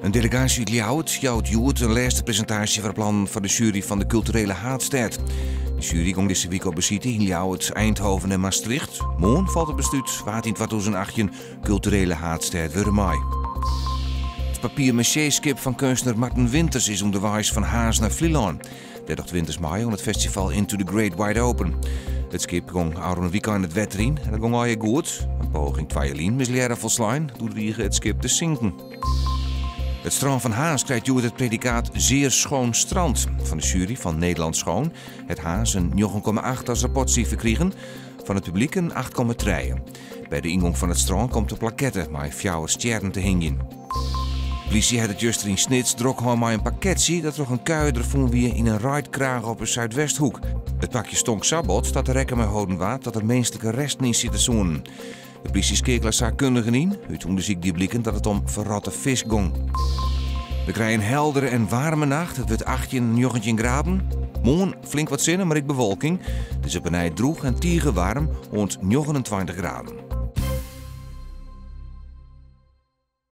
Een delegatie uit Ljouwert jouwt een laatste presentatie van het plan van de jury van de culturele haardstad. De jury ging deze week op bezoek in Ljouwert, Eindhoven en Maastricht. Morgen valt het besluit waar in 2018 culturele haardstad worden maai. Het papier-maché-skip van kunstenaar Martin Winters is onderwijs van Haas naar Vlieland. 30 winters maai op het festival Into the Great Wide Open. Het skip ging oude een weekend het water in en dat ging al goed. Een poging 2 lijn misleren volslijn doet het skip te zinken. Het strand van Haas krijgt het predicaat zeer schoon strand van de jury van Nederland Schoon. Het Haas een 9,8 als rapportie verkregen, van het publiek een 8,3. Bij de ingang van het strand komt de plaquette met 4 sterren te hingen. De politie had het juist in Snits drok maar een pakketje dat er een kuier vonden weer in een rijdkraag op een zuidwesthoek. Het pakje stonk sabot dat de rekken met houden waard dat er menselijke resten in zitten zoenen. De politie skekelaar zaakkundigen in. Uit onderzoek die blikken dat het om verrotte vis ging. We krijgen een heldere en warme nacht. Het wordt 18 en 19 graden. Morgen flink wat zinnen, maar ik bewolking. Het is op een ei droeg en tierenwarm rond 29 graden.